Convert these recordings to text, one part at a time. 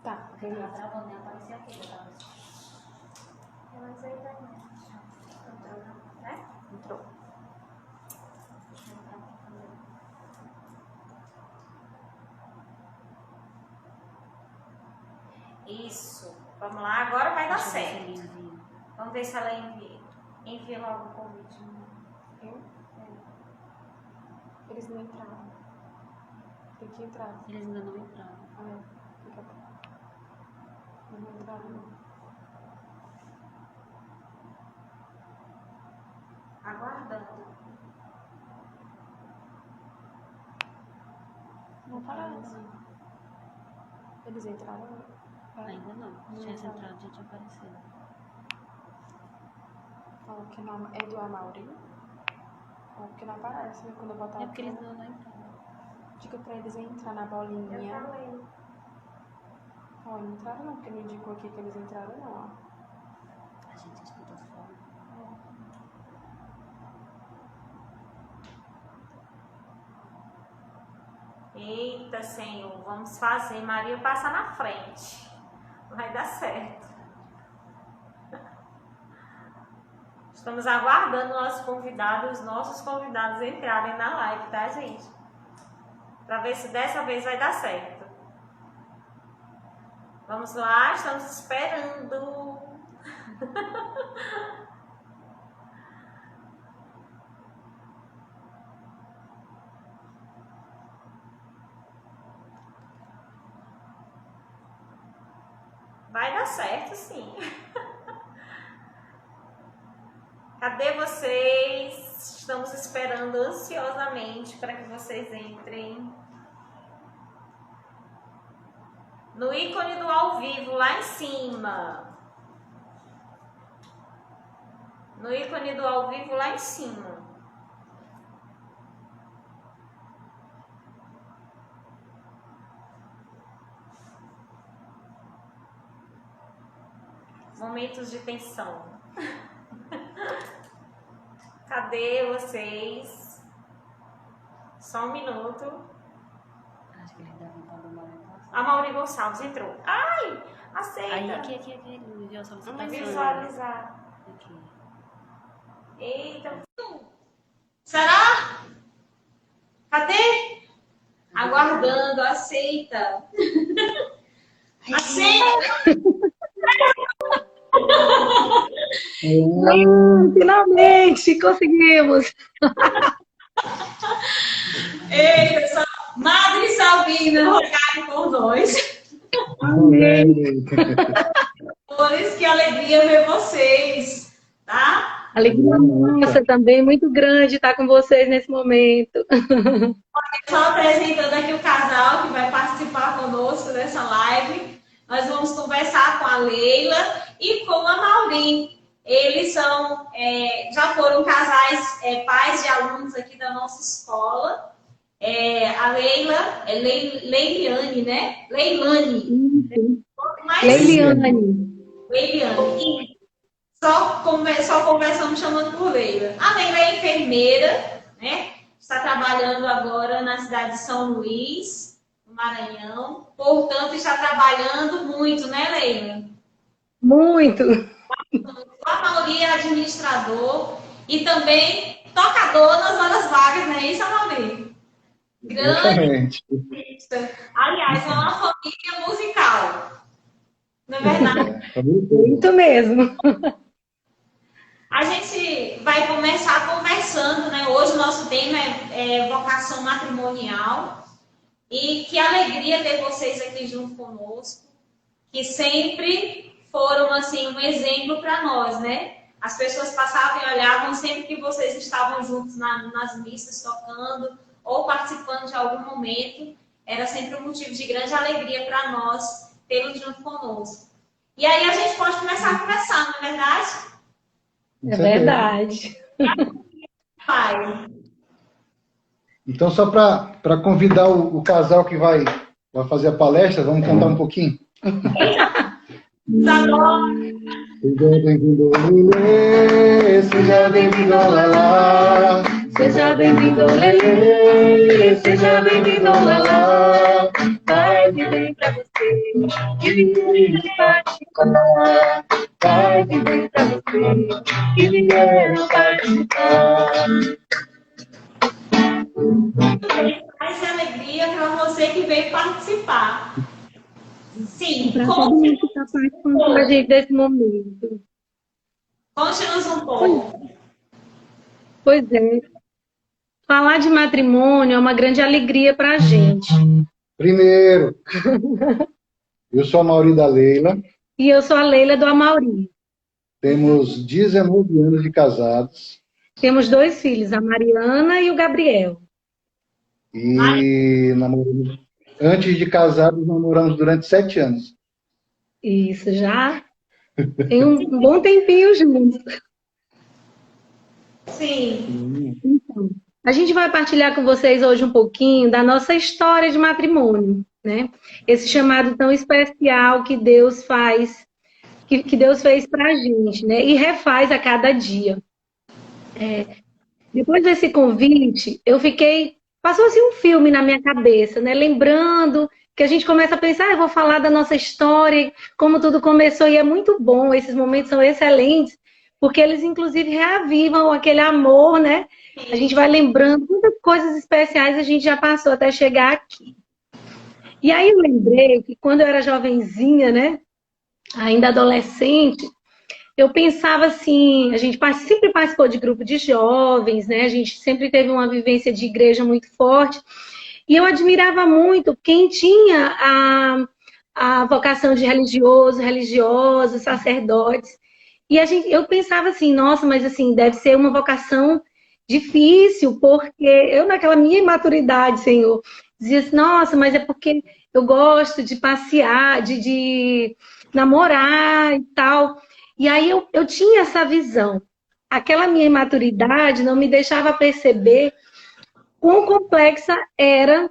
Tá, beleza. Travando, né? Apareceu aqui, já tava. Mas aí vai. Entrou. Isso. Vamos lá, agora vai dar certo. Vamos ver se ela envia. Envia logo o convite. Eu? Eles não entraram. Tem que entrar. Eles ainda não entraram. Fica. Não entraram, não. Aguardando. Não parece. Eles entraram? Ainda não. Se tivesse entrado, já tinha aparecido. Fala que não é do Amaury. Fala que não aparece, né? Quando eu botar É porque eles não entraram. Diga pra eles entrar na Eu bolinha. falei. Ó, não entraram não, porque não indicou aqui que eles entraram não, ó. A gente escuta fora. Eita, Senhor, vamos fazer Maria passar na frente. Vai dar certo. Estamos aguardando os nossos convidados entrarem na live, tá, gente? Para ver se dessa vez vai dar certo. Vamos lá, estamos esperando. Vai dar certo, sim. Cadê vocês? Estamos esperando ansiosamente para que vocês entrem. No ícone do ao vivo, lá em cima. No ícone do ao vivo, lá em cima. Momentos de tensão. Cadê vocês? Só um minuto. Acho que eles devem estar do mal. A Mauri Gonçalves entrou. Ai, aceita. Aí, aqui. Enviou a solicitação. Visualizar. Aqui. Eita. Será? Cadê? Aguardando, aceita. Aceita. Finalmente conseguimos! Eita, Madre Salvina, rogai por nós. Amém! Que alegria ver vocês, tá? Alegria nossa também, muito grande estar com vocês nesse momento. Só apresentando aqui o casal que vai participar conosco dessa live. Nós vamos conversar com a Leila e com a Mauri. Eles são, já foram casais, pais de alunos aqui da nossa escola. A Leila é Leiliane, né? Leilane. Leiliane. Leiliane. Só conversamos chamando por Leila. A Leila é enfermeira, né? Está trabalhando agora na cidade de São Luís, no Maranhão. Portanto, está trabalhando muito, né, Leila? Muito. A maioria é administrador e também tocador nas horas vagas, não é isso, Amaury? Grande. Aliás, é uma família musical. Não é verdade? Muito mesmo. A gente vai começar conversando, né? Hoje o nosso tema é vocação matrimonial. E que alegria ter vocês aqui junto conosco, que sempre foram assim um exemplo para nós, né? As pessoas passavam e olhavam sempre que vocês estavam juntos nas missas, tocando ou participando de algum momento. Era sempre um motivo de grande alegria para nós tê-los junto conosco. E aí a gente pode começar a conversar, não é verdade? É verdade. Pai. Então, só para convidar o casal que vai fazer a palestra, vamos cantar um pouquinho? Seja bem-vindo, Lilê, seja bem-vindo, Lalá, Seja bem-vindo, lelê, seja bem-vindo, lalá. Vai viver pra você, que vier participar. Vai viver pra você, que vier participar. Paz e alegria para você que veio participar. Sim, Para todo mundo que está participando com a gente desse momento. conte-nos um pouco. Pois é. Falar de matrimônio é uma grande alegria para a gente. Primeiro, eu sou a Mauri da Leila, E eu sou a Leila do Amauri. temos 19 anos de casados Temos 2 filhos, a Mariana e o Gabriel. e namoramos, antes de casados, namoramos durante 7 anos. Isso, já tem um bom tempinho juntos. Sim. Então, a gente vai partilhar com vocês hoje um pouquinho da nossa história de matrimônio, né? Esse chamado tão especial que Deus faz, que Deus fez pra gente, né? E refaz a cada dia. Depois desse convite, passou assim um filme na minha cabeça, né? Lembrando que a gente começa a pensar, eu vou falar da nossa história, como tudo começou, e é muito bom, esses momentos são excelentes, porque eles inclusive reavivam aquele amor, né? A gente vai lembrando muitas coisas especiais a gente já passou até chegar aqui. E aí eu lembrei que quando eu era jovenzinha, né? Ainda adolescente, eu pensava assim, a gente sempre participou de grupo de jovens, né? A gente sempre teve uma vivência de igreja muito forte. E eu admirava muito quem tinha a vocação de religioso, religiosos, sacerdotes. E eu pensava assim, nossa, mas assim, deve ser uma vocação difícil, porque eu naquela minha imaturidade, Senhor, dizia assim, nossa, mas é porque eu gosto de passear, de namorar e tal. E aí eu tinha essa visão. Aquela minha imaturidade não me deixava perceber quão complexa era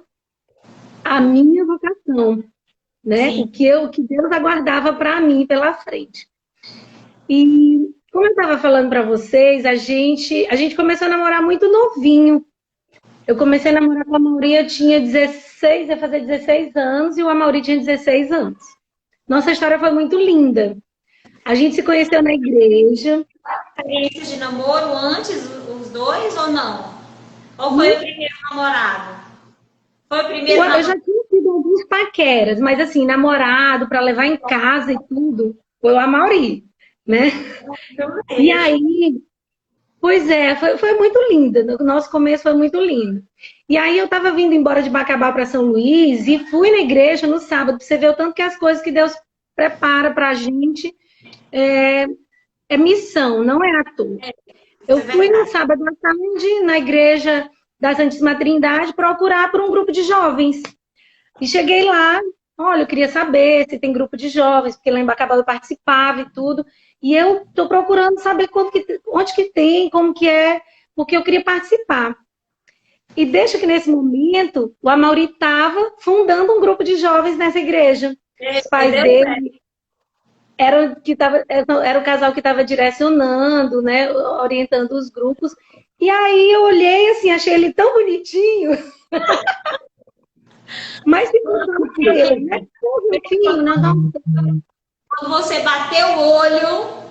a minha vocação, né? O que Deus aguardava para mim pela frente. E como eu estava falando para vocês, a gente começou a namorar muito novinho. Eu comecei a namorar com a Mauri, eu tinha 16, ia fazer 16 anos, e o Amauri tinha 16 anos. Nossa história foi muito linda. A gente se conheceu na igreja. Experiência de namoro antes, os dois, ou não? Ou foi o primeiro namorado? Foi o primeiro Eu já tinha tido alguns paqueras, mas assim, namorado, para levar em casa e tudo, foi o Amauri, né? E aí, pois é, foi muito linda. O nosso começo foi muito lindo. E aí eu estava vindo embora de Bacabal para São Luís e fui na igreja no sábado, para você ver o tanto que as coisas que Deus prepara para a gente é missão, não é à toa. Eu fui no sábado à tarde na igreja da Santíssima Trindade procurar por um grupo de jovens. E cheguei lá, olha, eu queria saber se tem grupo de jovens, porque lá em Bacabal eu participava e tudo. E eu estou procurando saber onde que tem, como que é, porque eu queria participar. E deixa que nesse momento o Amauri estava fundando um grupo de jovens nessa igreja. Os pais dele era o casal que estava direcionando, né, orientando os grupos. E aí eu olhei assim, achei ele tão bonitinho. Mas se for ele, né? Filho, nós vamos... Quando você bateu o olho...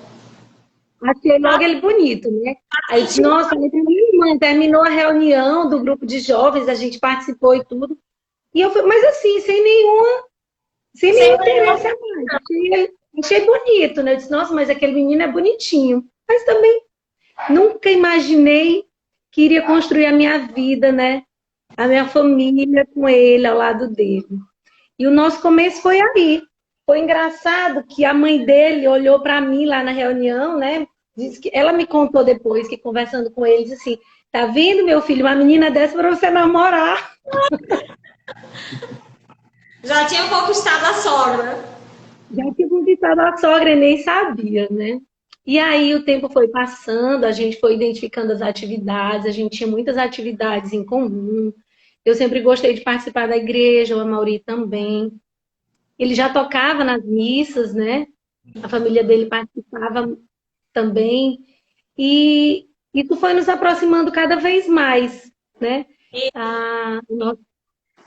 Achei logo ele bonito, né? Aí eu disse, nossa, minha irmã terminou a reunião do grupo de jovens, a gente participou e tudo. E eu fui, mas assim, sem nenhum interesse a mais. Achei bonito, né? Eu disse, nossa, mas aquele menino é bonitinho. Mas também nunca imaginei que iria construir a minha vida, né? A minha família com ele, ao lado dele. E o nosso começo foi aí. Foi engraçado que a mãe dele olhou para mim lá na reunião, né? Disse que ela me contou depois, que conversando com ele, disse assim, tá vendo, meu filho, uma menina dessa para você namorar. Já tinha conquistado a sogra. Já tinha conquistado a sogra e nem sabia, né? E aí o tempo foi passando, a gente foi identificando as atividades, a gente tinha muitas atividades em comum. Eu sempre gostei de participar da igreja, o Amauri também. Ele já tocava nas missas, né? A família dele participava também. E isso foi nos aproximando cada vez mais, né?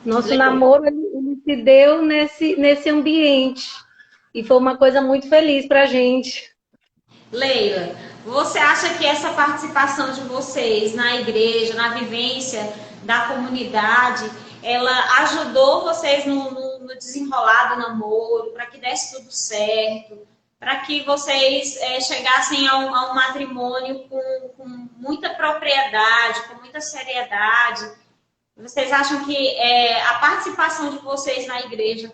Nosso namoro ele se deu nesse ambiente. E foi uma coisa muito feliz pra gente. Leila, você acha que essa participação de vocês na igreja, na vivência da comunidade, ela ajudou vocês no desenrolar do namoro, para que desse tudo certo, para que vocês chegassem a um matrimônio com muita propriedade, com muita seriedade? Vocês acham que a participação de vocês na igreja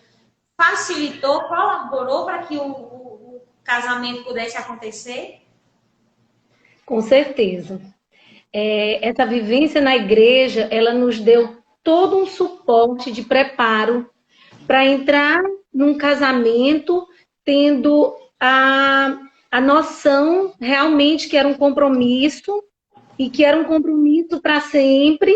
facilitou, colaborou para que o casamento pudesse acontecer? Com certeza. Essa vivência na igreja, ela nos deu todo um suporte de preparo para entrar num casamento tendo a noção realmente que era um compromisso e que era um compromisso para sempre.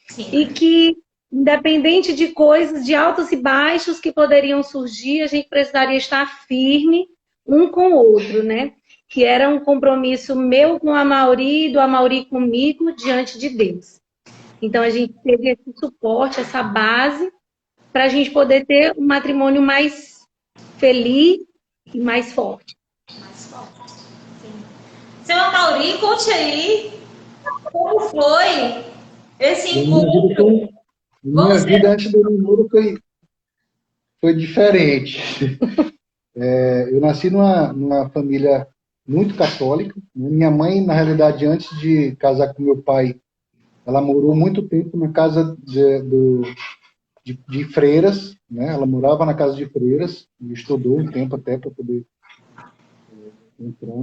Sim. E que, independente de coisas, de altos e baixos que poderiam surgir, a gente precisaria estar firme um com o outro, né? Que era um compromisso meu com a Amaury e do Amaury comigo diante de Deus. Então, a gente teve esse suporte, essa base, para a gente poder ter um matrimônio mais feliz e mais forte. Mais forte. Sim. Seu Amaury, conte aí como foi esse encontro. Minha vida antes do namoro foi diferente. Eu nasci numa família muito católica. Minha mãe, na realidade, antes de casar com meu pai, ela morou muito tempo na casa de freiras, né? Ela morava na casa de freiras e estudou um tempo até para poder entrar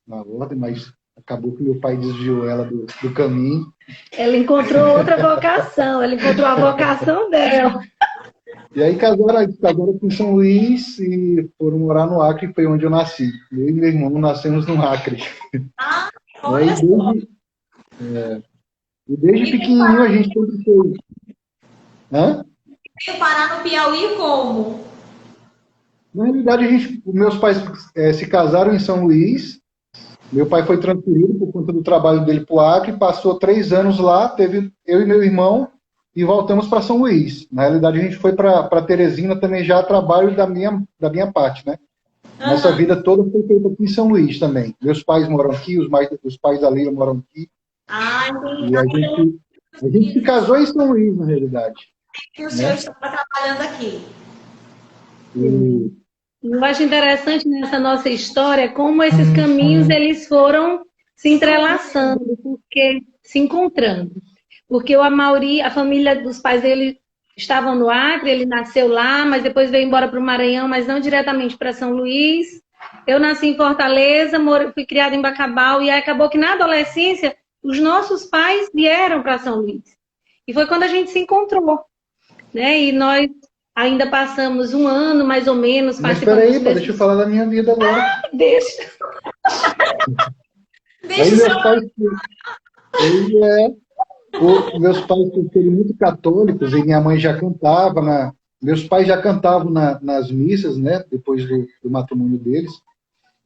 na ordem, mas acabou que meu pai desviou ela do caminho. Ela encontrou outra vocação, ela encontrou a vocação dela. E aí casaram aqui em São Luís e foram morar no Acre, que foi onde eu nasci. Eu e meu irmão nascemos no Acre. Olha só. E desde pequenininho a gente sempre foi. Hã? Veio parar no Piauí como? Na realidade, meus pais se casaram em São Luís. Meu pai foi transferido por conta do trabalho dele para o Acre, passou 3 anos lá, teve eu e meu irmão, e voltamos para São Luís. Na realidade, a gente foi para Teresina também já a trabalho da minha parte, né? Nossa vida toda foi feita aqui em São Luís também. Meus pais moram aqui, os pais da Leila moram aqui. Entendi. E a gente se casou em São Luís, na realidade. E o senhor está trabalhando aqui. Eu acho interessante nessa nossa história como esses caminhos eles foram se entrelaçando, se encontrando. Porque o Amaury, a família dos pais dele estavam no Acre, ele nasceu lá, mas depois veio embora para o Maranhão, mas não diretamente para São Luís. Eu nasci em Fortaleza, fui criada em Bacabal, e aí acabou que na adolescência os nossos pais vieram para São Luís. E foi quando a gente se encontrou, né? E nós ainda passamos 1 ano, mais ou menos. Mas espera aí, deixa eu falar da minha vida agora. Deixa. Meus pais, por serem muito católicos, e minha mãe já cantava, meus pais já cantavam nas missas, né? Depois do matrimônio deles,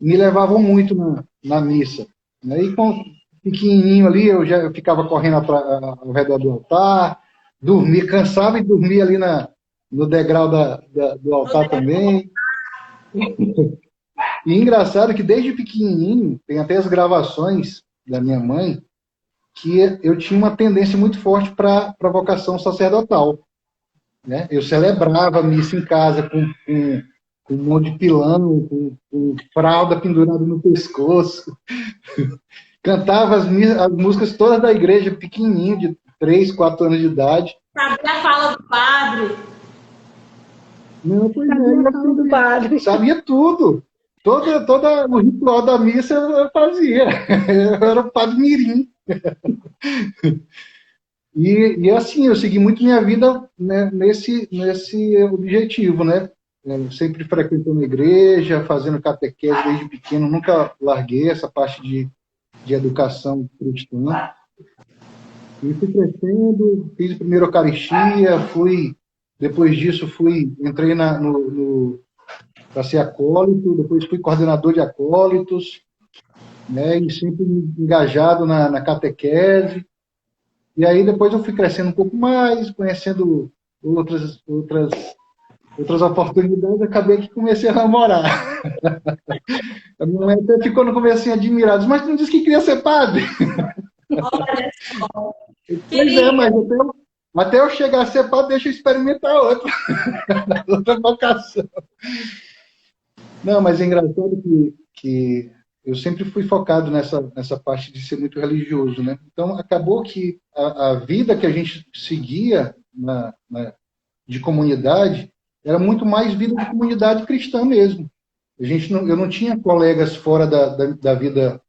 me levavam muito na missa. Aí, com pequenininho ali, eu ficava correndo ao redor do altar, cansava e dormia ali no degrau do altar também. E engraçado que desde pequenininho, tem até as gravações da minha mãe, que eu tinha uma tendência muito forte para a vocação sacerdotal. Né? Eu celebrava a missa em casa com um monte de pilão, com fralda pendurada no pescoço. Cantava as músicas todas da igreja, pequenininho, de 3, 4 anos de idade. Sabia a fala do padre? Não, pois é, sabia tudo. Todo o ritual da missa eu fazia. Eu era o padre mirim. E assim, eu segui muito minha vida, né, nesse objetivo, né? Eu sempre frequentando a igreja, fazendo catequese desde pequeno, nunca larguei essa parte de educação cristã. E fui crescendo, fiz a primeira Eucaristia, depois disso entrei para ser acólito, depois fui coordenador de acólitos, né? E sempre engajado na catequese. E aí depois eu fui crescendo um pouco mais, conhecendo outras oportunidades, acabei que comecei a namorar. A minha mãe até ficou no comecinho admirada, mas tu não disse que queria ser padre? Olha só. Pois é, Queria. mas até eu chegar a ser padre, deixa eu experimentar outra vocação. Não, mas é engraçado que eu sempre fui focado nessa parte de ser muito religioso, né? Então, acabou que a vida que a gente seguia de comunidade era muito mais vida de comunidade cristã mesmo. Eu não tinha colegas fora da vida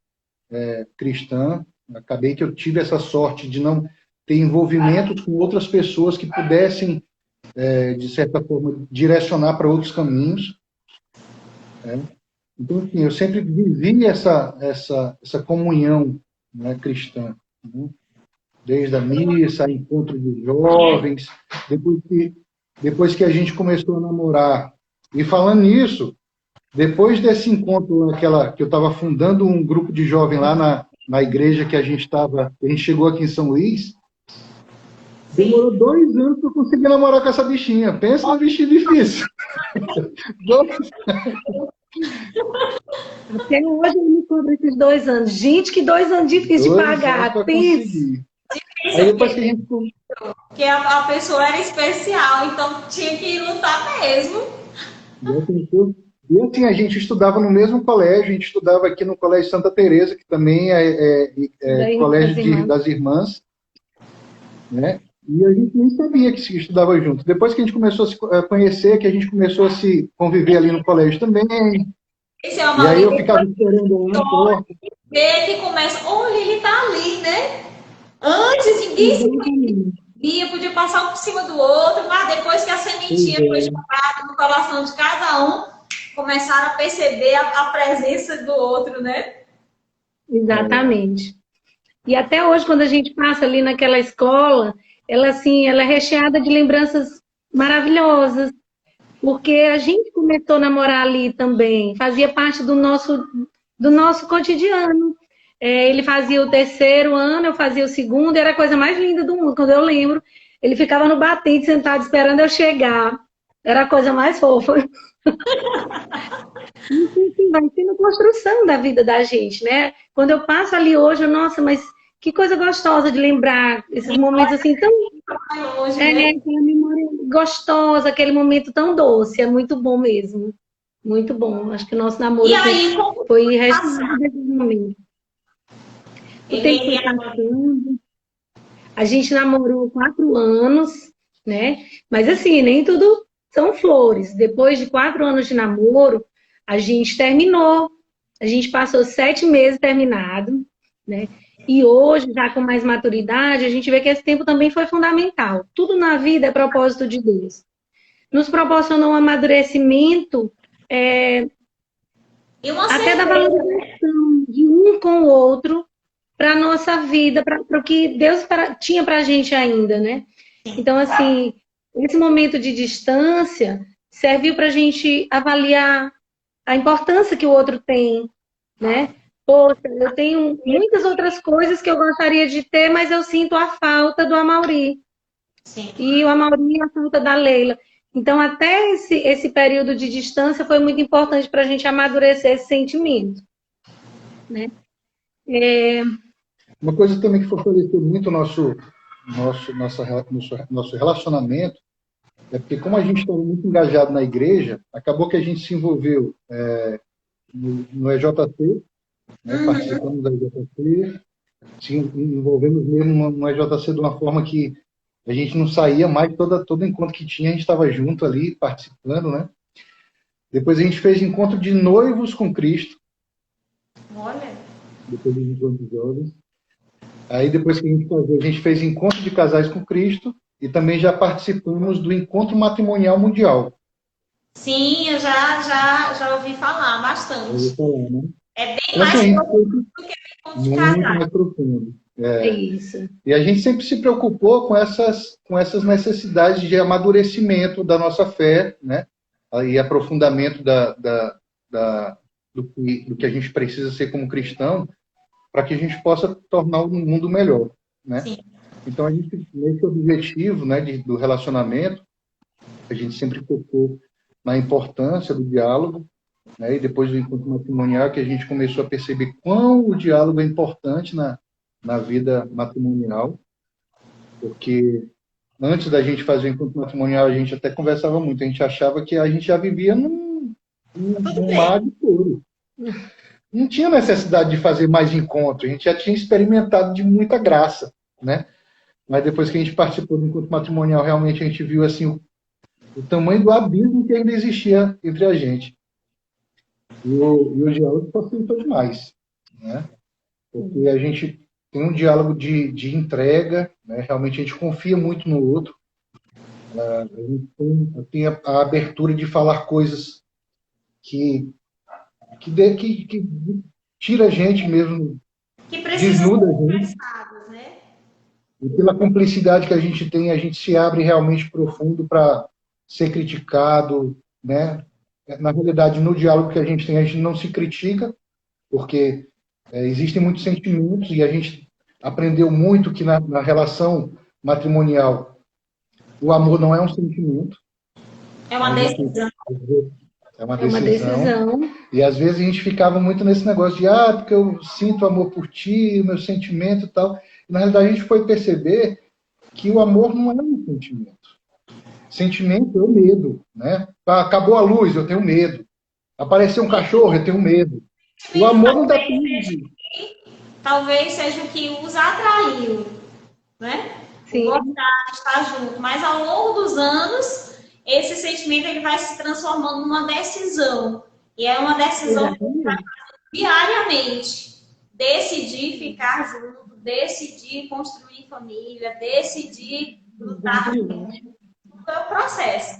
cristã. Acabei que eu tive essa sorte de não ter envolvimentos com outras pessoas que pudessem, de certa forma, direcionar para outros caminhos. Né? Então, enfim, eu sempre vivi essa comunhão, né, cristã. Né? Desde a missa, encontro de jovens, depois que a gente começou a namorar. E falando nisso, depois desse encontro, que eu estava fundando um grupo de jovens lá na igreja que a gente chegou aqui em São Luís, demorou 2 anos para eu conseguir namorar com essa bichinha. Pensa num bichinho difícil. 2 Até hoje ele me cobra esses 2 anos. Gente, que 2 anos difícil de pagar. Pensa. Aí depois que a gente... Que a pessoa era especial, então tinha que lutar mesmo. E assim, a gente estudava no mesmo colégio, a gente estudava aqui no Colégio Santa Teresa, que também é colégio das irmãs, né? E a gente nem sabia que se estudava junto. Depois que a gente começou a se conhecer, que a gente começou a se conviver ali no colégio também, Esse é o e aí eu ficava esperando lá na porta. Vê que começa, olha, ele tá ali, né? Antes ninguém se conhecia, podia passar um por cima do outro, mas depois que a sementinha foi jogada no coração de cada um, começaram a perceber a presença do outro, né? Exatamente. E até hoje, quando a gente passa ali naquela escola, ela é recheada de lembranças maravilhosas, porque a gente começou a namorar ali também, fazia parte do nosso cotidiano. Ele fazia o 3º ano, eu fazia o 2º, era a coisa mais linda do mundo. Quando eu lembro, ele ficava no batente, sentado, esperando eu chegar. Era a coisa mais fofa. Isso vai sendo construção da vida da gente, né? Quando eu passo ali hoje, nossa, mas que coisa gostosa de lembrar esses momentos assim tão... aquela memória gostosa, aquele momento tão doce, é muito bom mesmo. Muito bom. Acho que o nosso namoro foi registrado desse momento. O tempo foi passando. A gente namorou 4 anos, né? Mas assim, nem tudo são flores. Depois de 4 anos de namoro, a gente terminou. A gente passou 7 meses terminado, né? E hoje, já com mais maturidade, a gente vê que esse tempo também foi fundamental. Tudo na vida é propósito de Deus. Nos proporcionou um amadurecimento até da valorização de um com o outro para a nossa vida, para o que Deus tinha para a gente ainda, né? Então, assim, esse momento de distância serviu para a gente avaliar a importância que o outro tem, né? Poxa, eu tenho muitas outras coisas que eu gostaria de ter, mas eu sinto a falta do Amaury. Sim. E o Amaury a falta da Leila. Então, até esse período de distância foi muito importante para a gente amadurecer esse sentimento, né? Uma coisa também que fortaleceu muito o nosso relacionamento é porque, como a gente estava muito engajado na igreja, acabou que a gente se envolveu no EJC, né? Participamos da EJC, se envolvemos mesmo no EJC de uma forma que a gente não saía mais, todo encontro que tinha, a gente estava junto ali, participando, né? Depois a gente fez encontro de noivos com Cristo. Olha. Depois de encontro de jovens. Aí depois que a gente casou, a gente fez encontro de casais com Cristo e também já participamos do encontro matrimonial mundial. Sim, eu já ouvi falar bastante. Ouvi falar, né? É bem mais profundo do que o encontro de muito casais. mais profundo. Isso. E a gente sempre se preocupou com essas necessidades de amadurecimento da nossa fé, né? E aprofundamento da do que a gente precisa ser como cristão, para que a gente possa tornar o mundo melhor, né? Sim. Então, a gente, nesse objetivo, né, do relacionamento, a gente sempre focou na importância do diálogo, né, e depois do encontro matrimonial, que a gente começou a perceber quão o diálogo é importante na vida matrimonial, porque antes da gente fazer o encontro matrimonial, a gente até conversava muito, a gente achava que a gente já vivia num mar de ouro. Não tinha necessidade de fazer mais encontro, a gente já tinha experimentado de muita graça, né? Mas depois que a gente participou do encontro matrimonial, realmente a gente viu assim o tamanho do abismo que ainda existia entre a gente. E o diálogo facilitou demais, né? Porque a gente tem um diálogo de entrega, né? Realmente a gente confia muito no outro. A gente tem a abertura de falar coisas que tira a gente mesmo, Que precisam desnuda a ser gente. conversados, né? E pela cumplicidade que a gente tem, a gente se abre realmente profundo para ser criticado, né? Na realidade, no diálogo que a gente tem, a gente não se critica, porque existem muitos sentimentos e a gente aprendeu muito que na relação matrimonial o amor não é um sentimento. É uma decisão. É uma É uma decisão. decisão. E às vezes a gente ficava muito nesse negócio de porque eu sinto amor por ti, o meu sentimento e tal. E, na realidade, a gente foi perceber que o amor não é um sentimento. Sentimento é o medo, né? Acabou a luz, eu tenho medo. Apareceu um cachorro, eu tenho medo. O amor não depende. Talvez seja o que os atraiu, né? Sim. Gostar de estar junto. Mas ao longo dos anos, esse sentimento ele vai se transformando numa decisão. E é uma decisão que vai fazer diariamente. Decidir ficar junto, decidir construir família, decidir lutar junto. É o processo.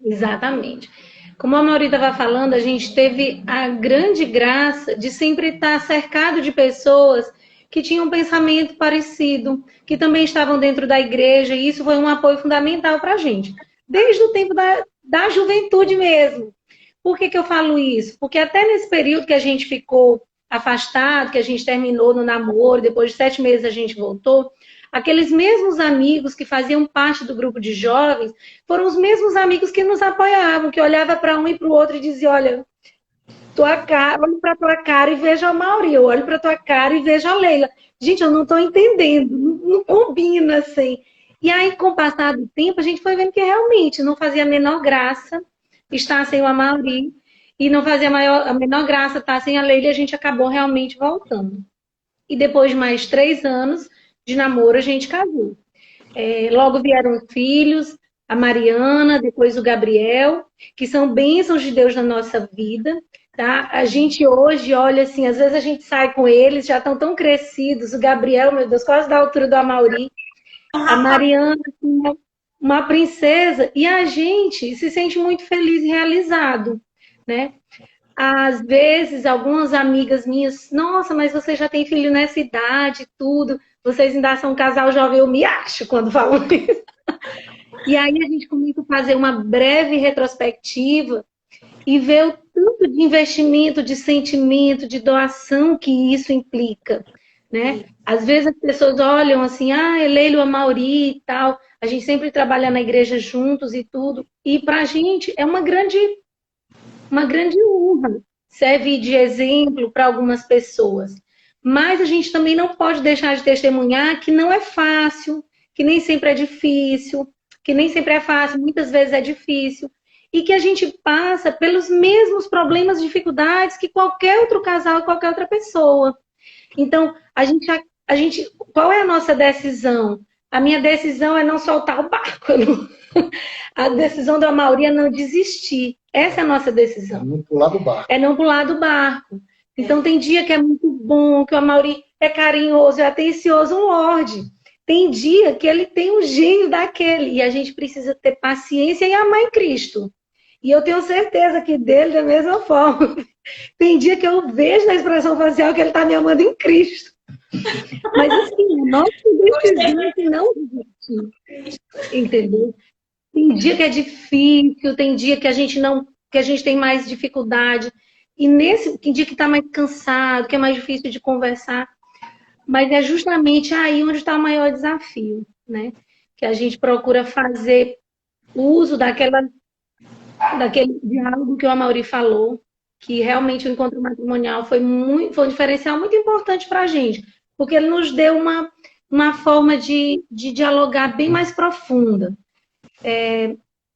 Exatamente. Como a Mauri estava falando, a gente teve a grande graça de sempre estar cercado de pessoas que tinham um pensamento parecido, que também estavam dentro da igreja, e isso foi um apoio fundamental para a gente, desde o tempo da juventude mesmo. Por que eu falo isso? Porque até nesse período que a gente ficou afastado, que a gente terminou no namoro, depois de 7 meses a gente voltou, aqueles mesmos amigos que faziam parte do grupo de jovens foram os mesmos amigos que nos apoiavam, que olhavam para um e para o outro e diziam, olha, olho para tua cara e vejo a Mauri, eu olho para tua cara e vejo a Leila. Gente, eu não estou entendendo, não combina assim. E aí, com o passar do tempo, a gente foi vendo que realmente não fazia a menor graça estar sem a Mauri e não fazia a menor graça estar sem a Leila, e a gente acabou realmente voltando. E depois de mais 3 anos de namoro, a gente casou. Logo vieram os filhos, a Mariana, depois o Gabriel, que são bênçãos de Deus na nossa vida. Tá? A gente hoje olha assim, às vezes a gente sai com eles, já estão tão crescidos. O Gabriel, meu Deus, quase da altura do Amaury. A Mariana, assim, uma princesa. E a gente se sente muito feliz e realizado, né? Às vezes, algumas amigas minhas, nossa, mas você já tem filho nessa idade, tudo. Vocês ainda são um casal jovem, eu me acho quando falam isso. E aí a gente começa a fazer uma breve retrospectiva e ver o tanto de investimento, de sentimento, de doação que isso implica, né? Às vezes as pessoas olham assim, Leila, a Mauri e tal, a gente sempre trabalha na igreja juntos e tudo, e pra gente é uma grande honra, serve de exemplo para algumas pessoas. Mas a gente também não pode deixar de testemunhar que não é fácil, que nem sempre é difícil, que nem sempre é fácil, muitas vezes é difícil, e que a gente passa pelos mesmos problemas e dificuldades que qualquer outro casal e qualquer outra pessoa. Então, a gente, qual é a nossa decisão? A minha decisão é não soltar o barco. A decisão da Mauri é não desistir. Essa é a nossa decisão. É não pular do barco. É não pular do barco. Então, tem dia que é muito bom, que o Amaury é carinhoso, é atencioso, um lorde. Tem dia que ele tem um gênio daquele. E a gente precisa ter paciência e amar em Cristo. E eu tenho certeza que dele da mesma forma. Tem dia que eu vejo na expressão facial que ele está me amando em Cristo. Mas assim, a nossa decisão é que não desistir. Entendeu? Tem dia que é difícil, tem dia que a gente tem mais dificuldade. E nesse dia que está mais cansado, que é mais difícil de conversar, mas é justamente aí onde está o maior desafio, né? Que a gente procura fazer uso daquele diálogo que o Amaury falou, que realmente o encontro matrimonial foi um diferencial muito importante para a gente, porque ele nos deu uma forma de dialogar bem mais profunda.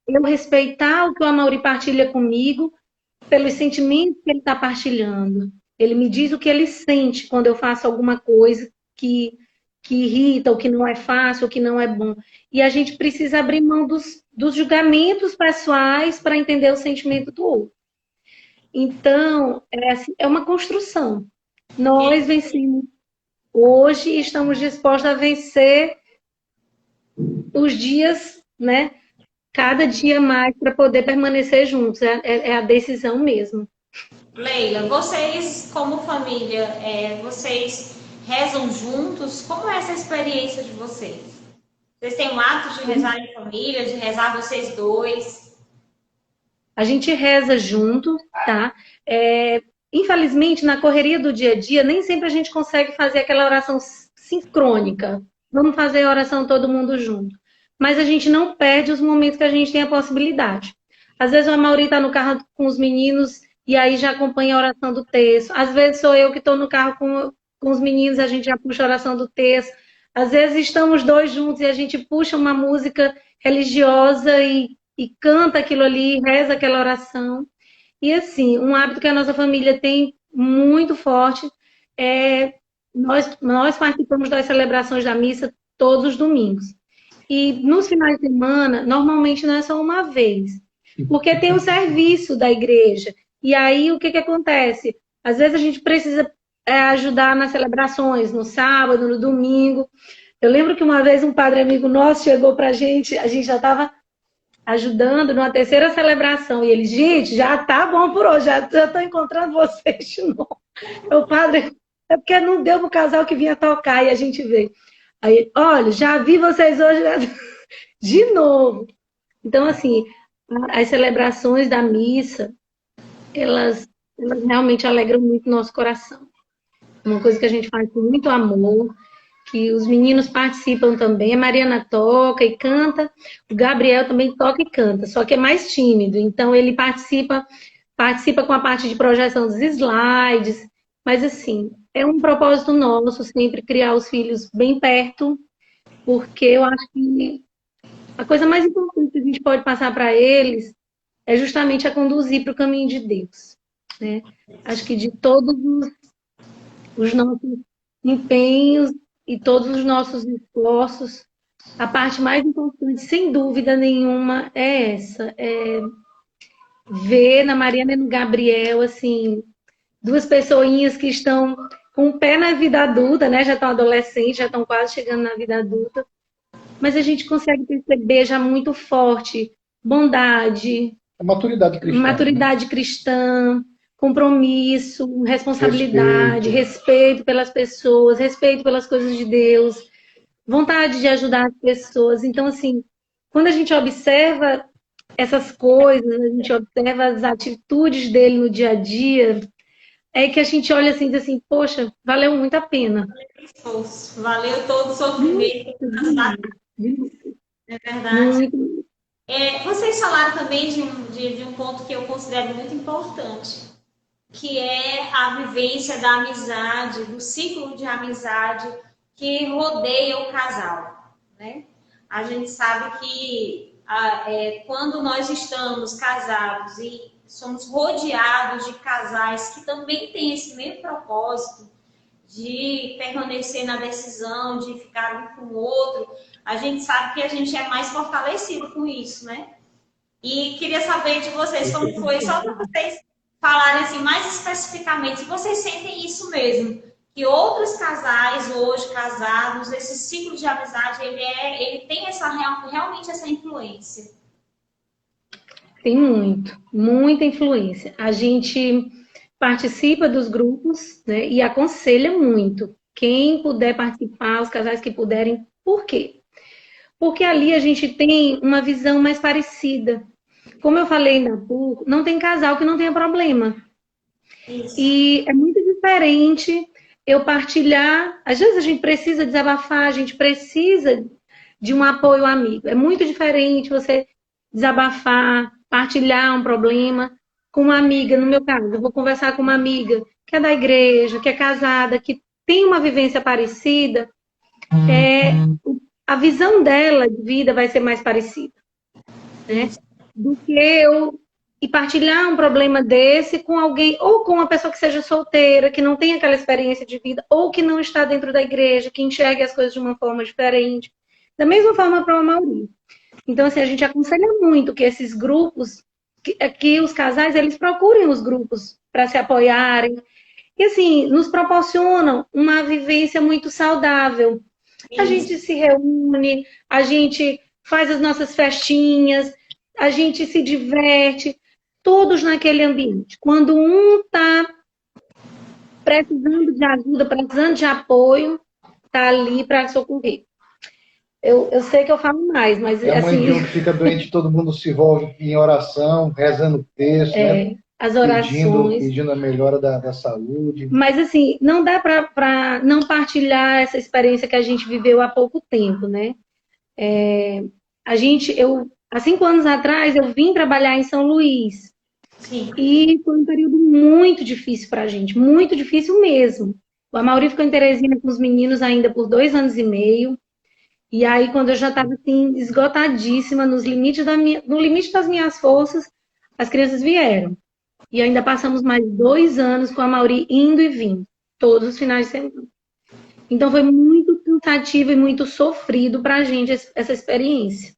Eu respeitar o que o Amaury partilha comigo, pelos sentimentos que ele está partilhando. Ele me diz o que ele sente quando eu faço alguma coisa que irrita, ou que não é fácil, ou que não é bom. E a gente precisa abrir mão dos julgamentos pessoais para entender o sentimento do outro. Então, é uma construção. Nós vencemos hoje e estamos dispostos a vencer os dias, né? Cada dia mais para poder permanecer juntos. É a decisão mesmo. Leila, vocês como família, vocês rezam juntos? Como é essa experiência de vocês? Vocês têm um hábito de rezar em família, de rezar vocês dois? A gente reza junto, tá? Infelizmente, na correria do dia a dia, nem sempre a gente consegue fazer aquela oração sincrônica. Vamos fazer a oração todo mundo junto. Mas a gente não perde os momentos que a gente tem a possibilidade. Às vezes o Amaury está no carro com os meninos e aí já acompanha a oração do texto. Às vezes sou eu que estou no carro com os meninos, a gente já puxa a oração do texto. Às vezes estamos dois juntos e a gente puxa uma música religiosa e canta aquilo ali, reza aquela oração. E assim, um hábito que a nossa família tem muito forte nós participamos das celebrações da missa todos os domingos. E nos finais de semana, normalmente não é só uma vez, porque tem o serviço da igreja. E aí, o que acontece? Às vezes a gente precisa ajudar nas celebrações, no sábado, no domingo. Eu lembro que uma vez um padre amigo nosso chegou pra gente, a gente já estava ajudando numa terceira celebração. E ele, gente, já tá bom por hoje, já estou encontrando vocês de novo. O padre, é porque não deu pro casal que vinha tocar e a gente veio. Aí, olha, já vi vocês hoje de novo. Então, assim, as celebrações da missa, elas realmente alegram muito o nosso coração. Uma coisa que a gente faz com muito amor, que os meninos participam também. A Mariana toca e canta, o Gabriel também toca e canta, só que é mais tímido. Então, ele participa com a parte de projeção dos slides, mas, assim, é um propósito nosso sempre criar os filhos bem perto, porque eu acho que a coisa mais importante que a gente pode passar para eles é justamente a conduzir para o caminho de Deus, né? Acho que de todos os nossos empenhos e todos os nossos esforços, a parte mais importante, sem dúvida nenhuma, é essa. É ver na Mariana e no Gabriel, assim, duas pessoinhas que estão com o pé na vida adulta, né? Já estão adolescentes, já estão quase chegando na vida adulta. Mas a gente consegue perceber já muito forte bondade, A maturidade cristã. maturidade cristã, compromisso, responsabilidade, respeito pelas pessoas, respeito pelas coisas de Deus, vontade de ajudar as pessoas. Então, assim, quando a gente observa essas coisas, a gente observa as atitudes dele no dia a dia, é que a gente olha assim e diz assim, poxa, valeu muito a pena. Valeu todo o sofrimento. É verdade. Muito. Vocês falaram também de um ponto que eu considero muito importante, que é a vivência da amizade, do ciclo de amizade que rodeia o casal, né? A gente sabe que quando nós estamos casados e somos rodeados de casais que também têm esse mesmo propósito de permanecer na decisão, de ficar um com o outro, a gente sabe que a gente é mais fortalecido com isso, né? E queria saber de vocês como foi, só para vocês falarem assim, mais especificamente, se vocês sentem isso mesmo, que outros casais hoje casados, esse ciclo de amizade, ele tem realmente essa influência. Tem muita influência. A gente participa dos grupos, né, e aconselha muito. Quem puder participar, os casais que puderem, por quê? Porque ali a gente tem uma visão mais parecida. Como eu falei ainda há pouco, não tem casal que não tenha problema. Isso. E é muito diferente eu partilhar. Às vezes a gente precisa desabafar, a gente precisa de um apoio amigo. É muito diferente você desabafar, partilhar um problema com uma amiga. No meu caso, eu vou conversar com uma amiga que é da igreja, que é casada, que tem uma vivência parecida. A visão dela de vida vai ser mais parecida, né? Do que eu e partilhar um problema desse com alguém, ou com uma pessoa que seja solteira, que não tem aquela experiência de vida, ou que não está dentro da igreja, que enxergue as coisas de uma forma diferente. Da mesma forma para o Amaury. Então, assim, a gente aconselha muito que esses grupos, que os casais, eles procurem os grupos para se apoiarem. E, assim, nos proporcionam uma vivência muito saudável. A gente se reúne, a gente faz as nossas festinhas, a gente se diverte, todos naquele ambiente. Quando um está precisando de ajuda, precisando de apoio, está ali para socorrer. Eu sei que eu falo mais, mas É a mãe assim... de um que fica doente, todo mundo se envolve em oração, rezando o texto, né? As orações. Pedindo a melhora da saúde. Mas assim, não dá para não partilhar essa experiência que a gente viveu há pouco tempo, né? Há 5 anos atrás, eu vim trabalhar em São Luís. Sim. E foi um período muito difícil para a gente, muito difícil mesmo. O Amaury ficou em Teresina com os meninos ainda por 2 anos e meio. E aí, quando eu já estava assim, esgotadíssima, no limite das minhas forças, as crianças vieram. E ainda passamos mais 2 anos com a Amaury indo e vindo, todos os finais de semana. Então foi muito cansativo e muito sofrido para a gente essa experiência.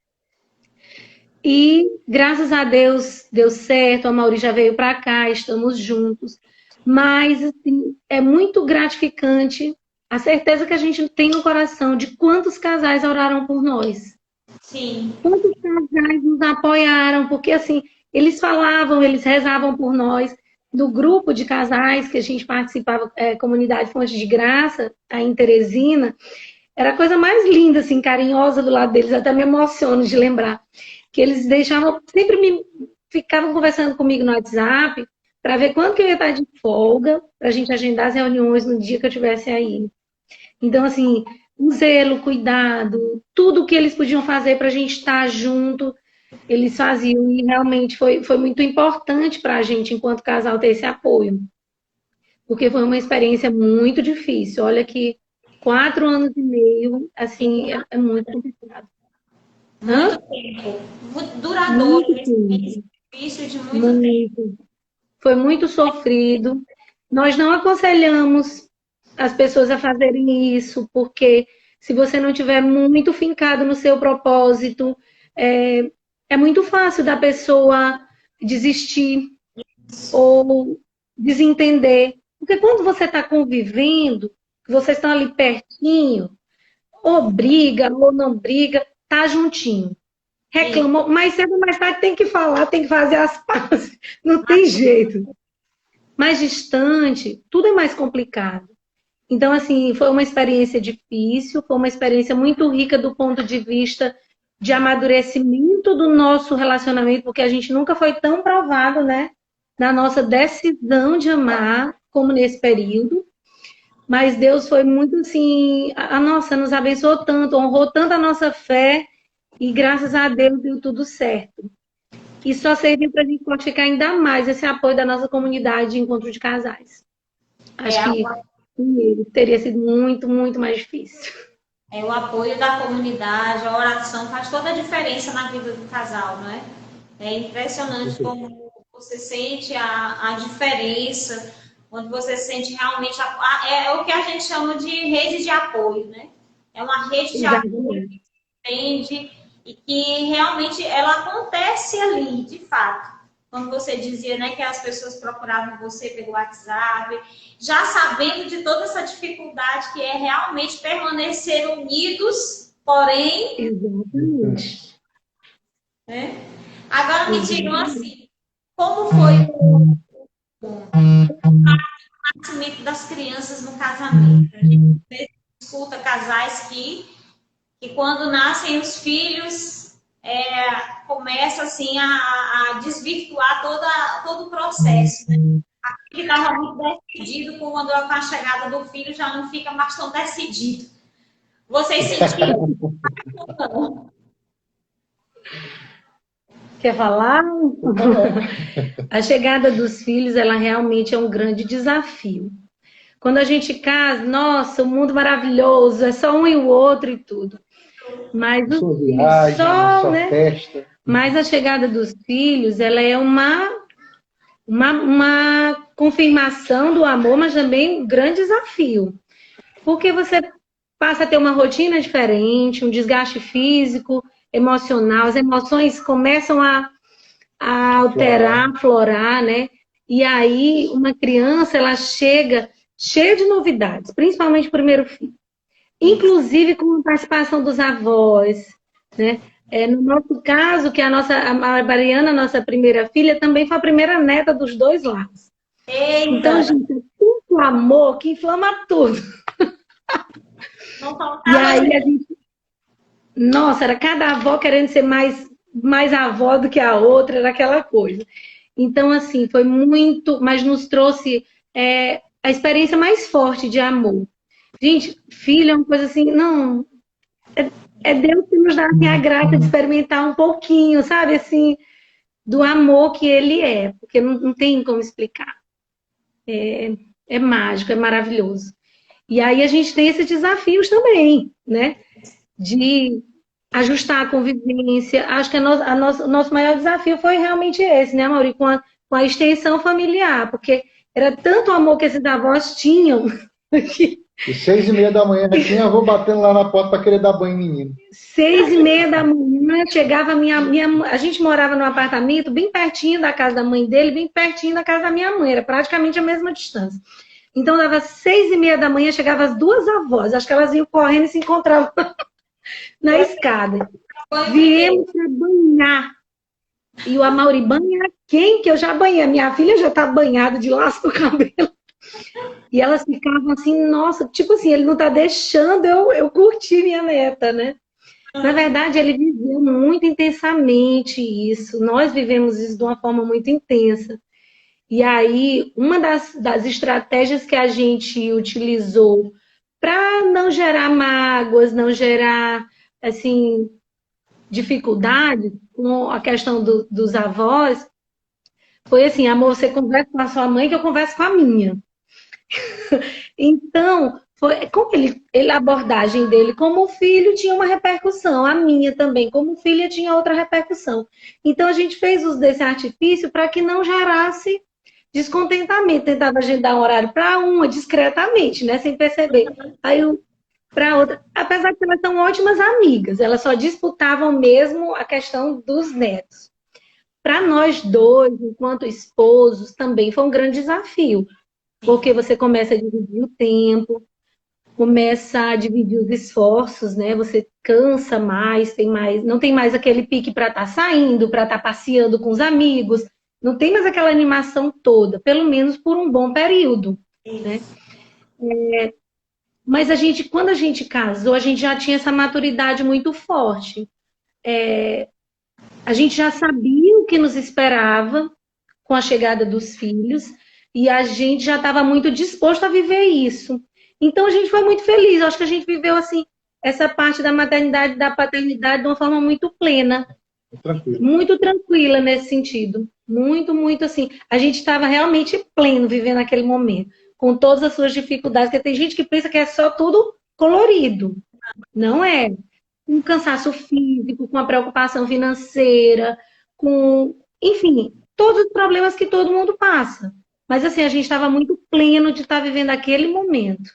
E graças a Deus deu certo, a Amaury já veio para cá, estamos juntos. Mas assim, é muito gratificante a certeza que a gente tem no coração de quantos casais oraram por nós. Sim. Quantos casais nos apoiaram, porque assim, eles falavam, eles rezavam por nós. Do grupo de casais que a gente participava, Comunidade Fonte de Graça, aí em Teresina, era a coisa mais linda, assim, carinhosa do lado deles, até me emociono de lembrar. Que eles deixavam, ficavam conversando comigo no WhatsApp, para ver quando que eu ia estar de folga, para a gente agendar as reuniões no dia que eu estivesse aí. Então, assim, o zelo, cuidado, tudo que eles podiam fazer para a gente estar junto, eles faziam. E realmente foi muito importante para a gente, enquanto casal, ter esse apoio. Porque foi uma experiência muito difícil. Olha que 4 anos e meio, assim, é muito complicado. Muito tempo. Muito duradouro. Muito difícil de muito tempo. Foi muito sofrido. Nós não aconselhamos as pessoas a fazerem isso, porque se você não tiver muito fincado no seu propósito, é muito fácil da pessoa desistir ou desentender. Porque quando você está convivendo, vocês estão ali pertinho, ou briga ou não briga, tá juntinho. Reclamou, mais cedo ou mais tarde tem que falar, tem que fazer as pazes. Não tem jeito. Mais distante, tudo é mais complicado. Então, assim, foi uma experiência difícil, foi uma experiência muito rica do ponto de vista de amadurecimento do nosso relacionamento, porque a gente nunca foi tão provado, né? Na nossa decisão de amar, como nesse período. Mas Deus foi muito, assim, nossa, nos abençoou tanto, honrou tanto a nossa fé, e graças a Deus deu tudo certo. E só serviu para a gente fortificar ainda mais esse apoio da nossa comunidade de encontro de casais. Acho que teria sido muito, muito mais difícil. O apoio da comunidade, a oração faz toda a diferença na vida do casal, não é? É impressionante como você sente a diferença, quando você sente realmente... É o que a gente chama de rede de apoio, né? É uma rede de apoio que entende e que realmente ela acontece ali, de fato. Quando você dizia, né, que as pessoas procuravam você pelo WhatsApp, já sabendo de toda essa dificuldade que é realmente permanecer unidos, porém... Exatamente. Né? Agora me digam assim, como foi o nascimento das crianças no casamento? A gente escuta casais que quando nascem os filhos... começa assim a desvirtuar todo o processo, né? A que estava muito decidido, quando com a chegada do filho já não fica mais tão decidido. Vocês sentiram? Quer falar? A chegada dos filhos, ela realmente é um grande desafio. Quando a gente casa, nossa, o mundo maravilhoso, é só um e o outro e tudo. Mas Sua viagem, sua né? festa. Mas a chegada dos filhos, ela é uma confirmação do amor, mas também um grande desafio. Porque você passa a ter uma rotina diferente, um desgaste físico, emocional, as emoções começam a alterar, aflorar, né? E aí uma criança, ela chega cheia de novidades, principalmente o primeiro filho. Inclusive com a participação dos avós, né? No nosso caso, que a Mariana, nossa primeira filha, também foi a primeira neta dos dois lados. Eita. Então, gente, é tanto amor que inflama tudo. Não faltava. E aí a gente... Nossa, era cada avó querendo ser mais avó do que a outra, era aquela coisa. Então, assim, foi muito... Mas nos trouxe a experiência mais forte de amor. Gente, filho é uma coisa assim... Não... É Deus que nos dá assim, a graça de experimentar um pouquinho, sabe? Assim, do amor que Ele é. Porque não tem como explicar. É mágico, é maravilhoso. E aí a gente tem esses desafios também, né? De ajustar a convivência. Acho que o nosso maior desafio foi realmente esse, né, Mauri? Com a extensão familiar. Porque era tanto amor que esses avós tinham que... E 6h30 da manhã, já tinha avô batendo lá na porta para querer dar banho em menino. 6h30 da manhã, chegava a gente morava num apartamento bem pertinho da casa da mãe dele, bem pertinho da casa da minha mãe, era praticamente a mesma distância. Então, dava 6h30 da manhã, chegava as duas avós, acho que elas iam correndo e se encontravam na escada. Viemos para banhar. E o Amaury, banhar quem? Que eu já banhei. Minha filha já tá banhada de laço no cabelo. E elas ficavam assim, nossa, tipo assim, ele não tá deixando eu curtir minha neta, né? Na verdade, ele viveu muito intensamente isso. Nós vivemos isso de uma forma muito intensa. E aí, uma das estratégias que a gente utilizou para não gerar mágoas, não gerar, assim, dificuldade com a questão dos avós, foi assim, amor, você conversa com a sua mãe que eu converso com a minha. Então, como a abordagem dele como filho tinha uma repercussão, a minha também, como filha, tinha outra repercussão. Então, a gente fez uso desse artifício para que não gerasse descontentamento. Tentava agendar um horário para uma discretamente, né, sem perceber. Aí, para outra, apesar de que elas são ótimas amigas, elas só disputavam mesmo a questão dos netos. Para nós dois, enquanto esposos, também foi um grande desafio. Porque você começa a dividir o tempo, começa a dividir os esforços, né? Você cansa mais, não tem mais aquele pique para estar saindo, para estar passeando com os amigos, não tem mais aquela animação toda, pelo menos por um bom período, né? Mas quando a gente casou, a gente já tinha essa maturidade muito forte. A gente já sabia o que nos esperava com a chegada dos filhos, e a gente já estava muito disposto a viver isso. Então, a gente foi muito feliz. Eu acho que a gente viveu, assim, essa parte da maternidade e da paternidade de uma forma muito plena. Tranquilo. Muito tranquila nesse sentido. Muito, muito, assim. A gente estava realmente pleno vivendo aquele momento. Com todas as suas dificuldades. Porque tem gente que pensa que é só tudo colorido. Não é. Com cansaço físico, com a preocupação financeira, com... Enfim, todos os problemas que todo mundo passa. Mas, assim, a gente estava muito pleno de estar vivendo aquele momento.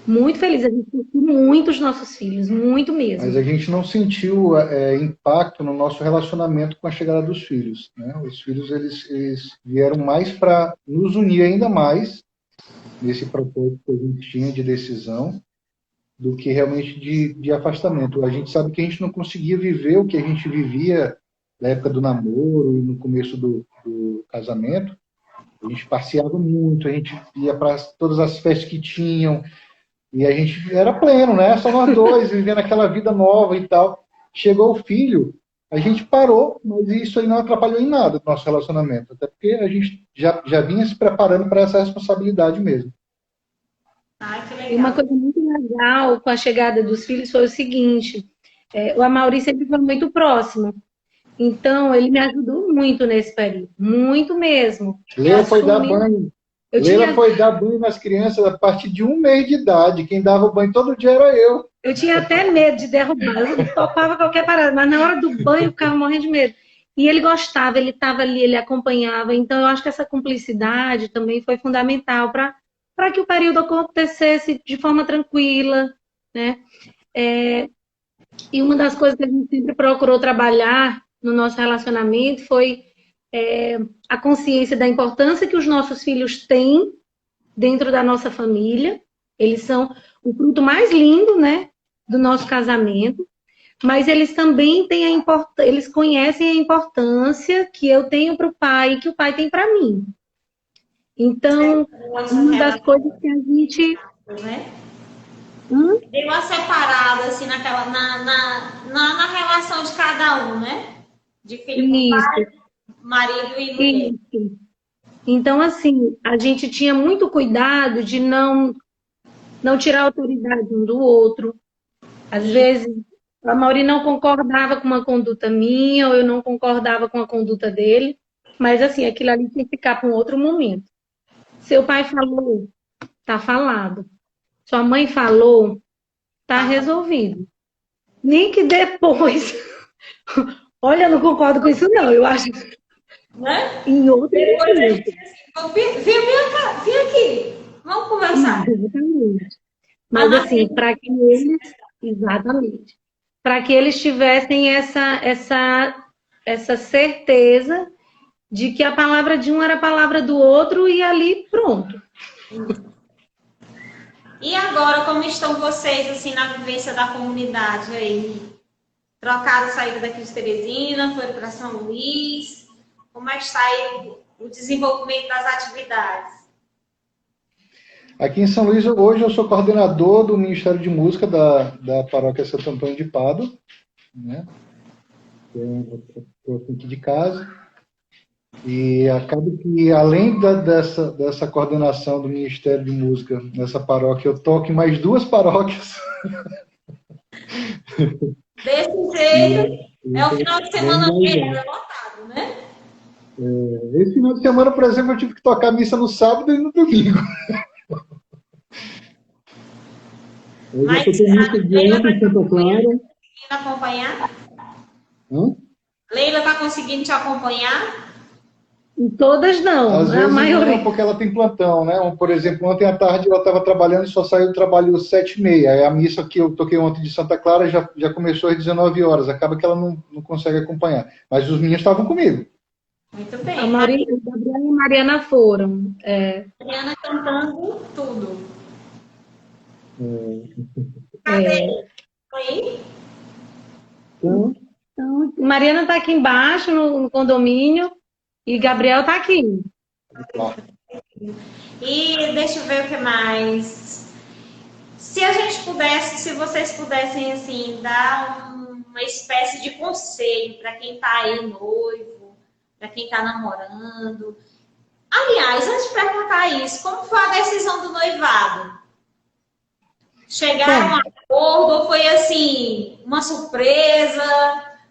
Muito feliz. A gente curtiu muito os nossos filhos, muito mesmo. Mas a gente não sentiu impacto no nosso relacionamento com a chegada dos filhos, né? Os filhos, eles vieram mais para nos unir ainda mais nesse propósito que a gente tinha de decisão do que realmente de afastamento. A gente sabe que a gente não conseguia viver o que a gente vivia na época do namoro e no começo do casamento. A gente passeava muito, a gente ia para todas as festas que tinham, e a gente era pleno, né? Só nós dois, vivendo aquela vida nova e tal. Chegou o filho, A gente parou, mas isso aí não atrapalhou em nada o nosso relacionamento. Até porque a gente já vinha se preparando para essa responsabilidade mesmo. Ai, que E uma legal. coisa muito legal com a chegada dos filhos foi o seguinte: o Amaury sempre foi muito próximo. Então, ele me ajudou muito nesse período. Muito mesmo. Eu Leila foi dar assumi. banho. Eu Leila tinha, foi dar banho nas crianças a partir de 1 mês de idade. Quem dava o banho todo dia era eu. eu tinha até medo de derrubar. Eu topava qualquer parada, mas na hora do banho eu ficava morrendo de medo. E ele gostava, ele estava ali, ele acompanhava. Então, eu acho que essa cumplicidade também foi fundamental para que o período acontecesse de forma tranquila, né? E uma das coisas que a gente sempre procurou trabalhar no nosso relacionamento foi a consciência da importância que os nossos filhos têm dentro da nossa família. Eles são o fruto mais lindo, né, do nosso casamento, mas eles também têm eles conhecem a importância que eu tenho para o pai e que o pai tem para mim. Então, uma das coisas que a gente... Né? Deu uma separada, assim, na relação de cada um, né? De filho com pai, marido e mulher. Isso. Então, assim, a gente tinha muito cuidado de não tirar a autoridade um do outro. Às vezes, a Mauri não concordava com uma conduta minha, ou eu não concordava com a conduta dele, mas, assim, aquilo ali tinha que ficar para um outro momento. Seu pai falou, tá falado. Sua mãe falou, tá resolvido. Nem que depois... Olha, eu não concordo com isso, não. Eu acho Né? em outro Depois a momento. gente assim, vem aqui, vamos conversar. Exatamente. Mas assim, para que eles, exatamente, para que eles tivessem essa certeza de que a palavra de um era a palavra do outro e ali pronto. E agora, como estão vocês, assim, na vivência da comunidade aí? Trocaram, saída daqui de Teresina, foram para São Luís. Como é que está aí o desenvolvimento das atividades? Aqui em São Luís, hoje eu sou coordenador do Ministério de Música da Paróquia Santo Antônio de Pádua, né? Estou aqui de casa. E acaba que, além dessa coordenação do Ministério de Música nessa paróquia, eu toco em mais 2 paróquias. Desse jeito, é o final de semana lotado, né? Esse final de semana, por exemplo, eu tive que tocar missa no sábado e no domingo. Mas eu toquei missa de ontem em Santa Clara. Conseguindo acompanhar? Leila está conseguindo te acompanhar? Em todas não, Às a vezes maioria. não, porque ela tem plantão, né? Por exemplo, ontem à tarde ela estava trabalhando e só saiu do trabalho às 7h30. Aí a missa que eu toquei ontem de Santa Clara já começou às 19 horas. Acaba que ela não consegue acompanhar. Mas os meninos estavam comigo. Muito bem. A Maria, Gabriela e Mariana foram. Mariana cantando tudo. Cadê? Foi? Então, Mariana está aqui embaixo no condomínio e Gabriel está aqui. E deixa eu ver o que mais. Se a gente pudesse, se vocês pudessem, assim, dar uma espécie de conselho para quem está aí noivo, para quem está namorando. Aliás, antes de perguntar isso, como foi a decisão do noivado? Chegaram a um acordo ou foi, assim, uma surpresa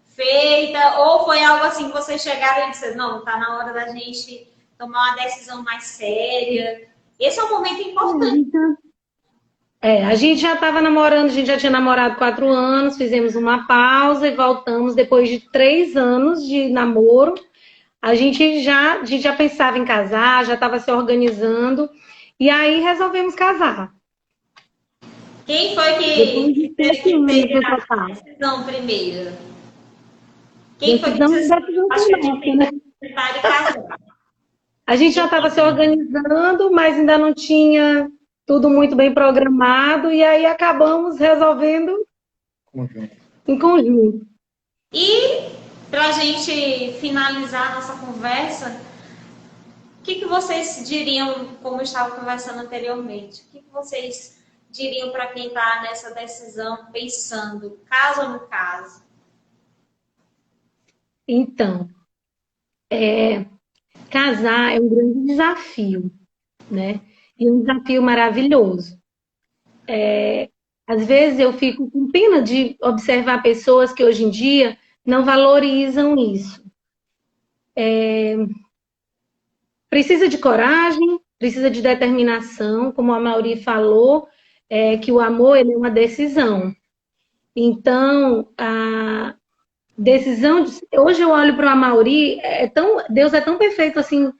feita? Ou foi algo assim que vocês chegaram e disseram, não, tá na hora da gente tomar uma decisão mais séria? Esse é um momento importante. A gente já estava namorando, a gente já tinha namorado 4 anos, fizemos uma pausa e voltamos depois de 3 anos de namoro. A gente já pensava em casar, já estava se organizando e aí resolvemos casar. Quem foi que teve a decisão primeiro? Quem foi que disse A gente já estava se organizando, mas ainda não tinha tudo muito bem programado e aí acabamos resolvendo em conjunto. E para a gente finalizar a nossa conversa, o que vocês diriam, como eu estava conversando anteriormente, o que vocês diriam para quem está nessa decisão, pensando, caso ou não caso? Então, casar é um grande desafio, né? E um desafio maravilhoso. Às vezes eu fico com pena de observar pessoas que hoje em dia não valorizam isso. Precisa de coragem, precisa de determinação, como a Mauri falou, que o amor ele é uma decisão. Então, a decisão... Hoje eu olho para o Amaury, Deus é tão perfeito assim,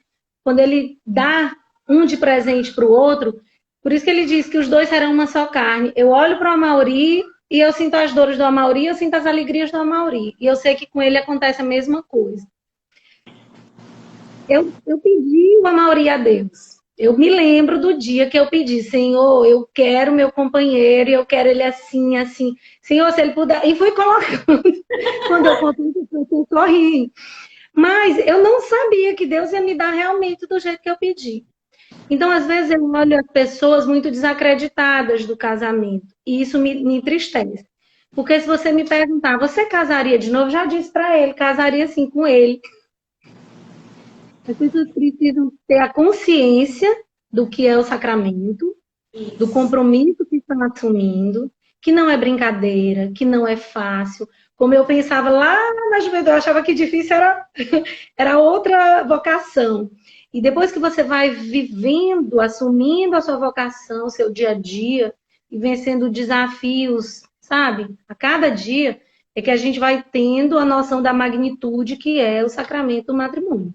quando ele dá um de presente para o outro, por isso que ele diz que os dois serão uma só carne. Eu olho para o Amaury e eu sinto as dores do Amaury, eu sinto as alegrias do Amaury. E eu sei que com ele acontece a mesma coisa. Eu pedi o Amaury a Deus. Eu me lembro do dia que eu pedi, Senhor, eu quero meu companheiro, eu quero ele assim, assim. Senhor, se ele puder... E fui colocando. Quando eu contei, eu corri. Mas eu não sabia que Deus ia me dar realmente do jeito que eu pedi. Então, às vezes, eu olho as pessoas muito desacreditadas do casamento. E isso me entristece. Porque se você me perguntar, você casaria de novo? Já disse para ele, casaria sim com ele. As pessoas precisam ter a consciência do que é o sacramento, do compromisso que estão assumindo, que não é brincadeira, que não é fácil. Como eu pensava lá na juventude, eu achava que difícil era outra vocação. E depois que você vai vivendo, assumindo a sua vocação, seu dia a dia, e vencendo desafios, sabe? A cada dia é que a gente vai tendo a noção da magnitude que é o sacramento do matrimônio.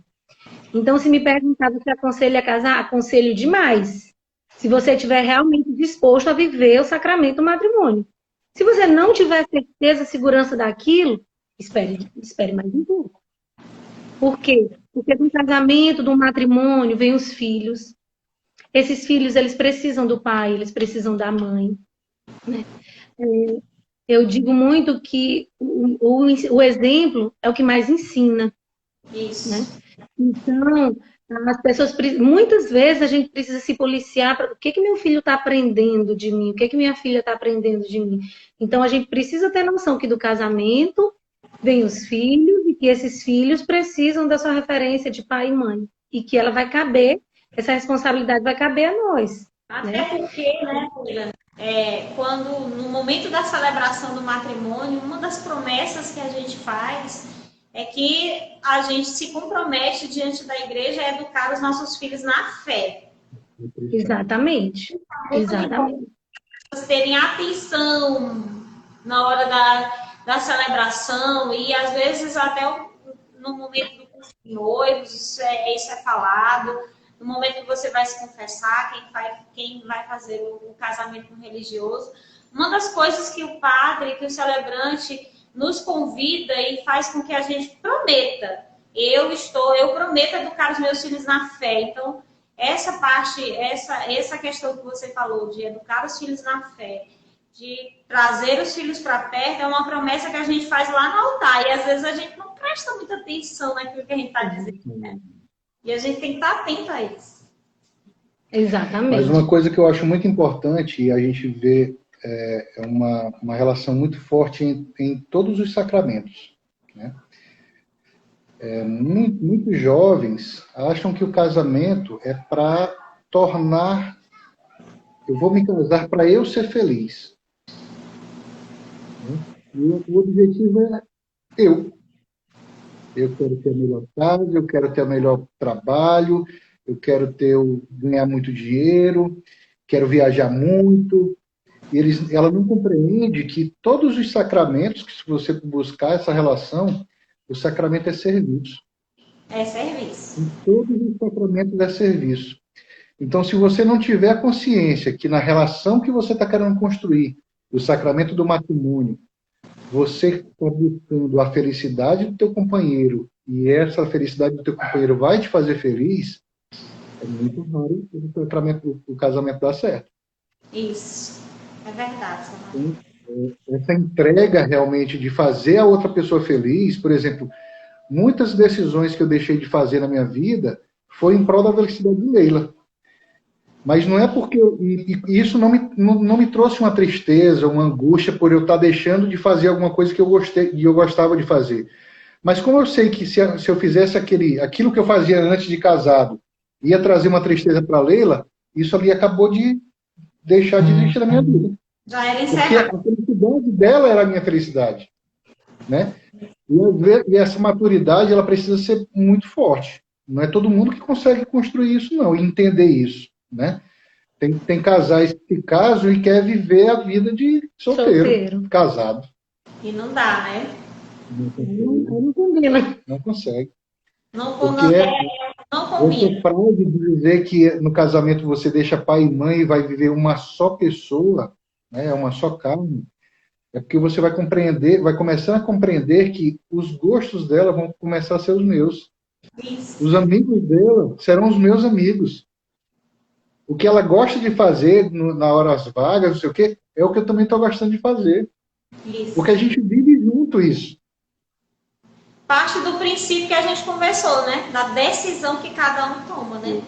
Então, se me perguntar, você aconselha a casar? Aconselho demais. Se você estiver realmente disposto a viver o sacramento do matrimônio. Se você não tiver certeza, segurança daquilo, espere mais um pouco. Por quê? Porque do casamento, do matrimônio, vem os filhos. Esses filhos, eles precisam do pai, eles precisam da mãe. Né? Eu digo muito que o exemplo é o que mais ensina. Isso. Né? Então, as pessoas, muitas vezes a gente precisa se policiar para o que meu filho está aprendendo de mim, o que minha filha está aprendendo de mim. Então, a gente precisa ter noção que do casamento vem os filhos e que esses filhos precisam da sua referência de pai e mãe. E que ela vai caber, essa responsabilidade vai caber a nós. Até né? porque, né, William, quando no momento da celebração do matrimônio, uma das promessas que a gente faz é que a gente se compromete diante da igreja a educar os nossos filhos na fé. Exatamente. Exatamente. Vocês terem atenção na hora da celebração e às vezes até no momento do curso de noivos, isso é falado. No momento que você vai se confessar, quem vai fazer o casamento religioso. Uma das coisas que o padre, que o celebrante nos convida e faz com que a gente prometa. Eu prometo educar os meus filhos na fé. Então, essa parte, essa questão que você falou de educar os filhos na fé, de trazer os filhos para perto, é uma promessa que a gente faz lá no altar. E às vezes a gente não presta muita atenção naquilo que a gente está dizendo, né? E a gente tem que estar atento a isso. Exatamente. Mas uma coisa que eu acho muito importante, e a gente vê uma relação muito forte em todos os sacramentos. Né? Muitos jovens acham que o casamento é para tornar... Eu vou me casar para eu ser feliz. E o objetivo é eu. Eu quero ter a melhor casa, eu quero ter o melhor trabalho, eu quero ganhar muito dinheiro, quero viajar muito. E ela não compreende que todos os sacramentos, que se você buscar essa relação, o sacramento é serviço. É serviço. Em todos os sacramentos é serviço. Então, se você não tiver a consciência que na relação que você está querendo construir, o sacramento do matrimônio, você está buscando a felicidade do teu companheiro e essa felicidade do teu companheiro vai te fazer feliz, é muito raro o casamento dar certo. Isso. É verdade. Então, essa entrega realmente de fazer a outra pessoa feliz, por exemplo, muitas decisões que eu deixei de fazer na minha vida foi em prol da felicidade de Leila. Mas não é porque... isso não me trouxe uma tristeza, uma angústia por eu estar deixando de fazer alguma coisa que eu gostava de fazer. Mas como eu sei que se eu fizesse aquilo que eu fazia antes de casado, ia trazer uma tristeza para Leila, isso ali acabou de deixar de existir na minha vida. Já era Porque encerrado. a felicidade dela era a minha felicidade, né? E essa maturidade, ela precisa ser muito forte. Não é todo mundo que consegue construir isso, não, e entender isso, né? Tem casais que se casam e quer viver a vida de solteiro. Casado. E não dá, né? Não combina. Não consegue. Não, Porque não combina. essa frase de dizer que no casamento você deixa pai e mãe e vai viver uma só pessoa, né, uma só carne, é porque você vai compreender, vai começar a compreender que os gostos dela vão começar a ser os meus. Isso. Os amigos dela serão os meus amigos. O que ela gosta de fazer na horas vagas, não sei o quê, é o que eu também estou gostando de fazer. Isso. Porque a gente vive junto isso. Parte do princípio que a gente conversou, né? Da decisão que cada um toma, né?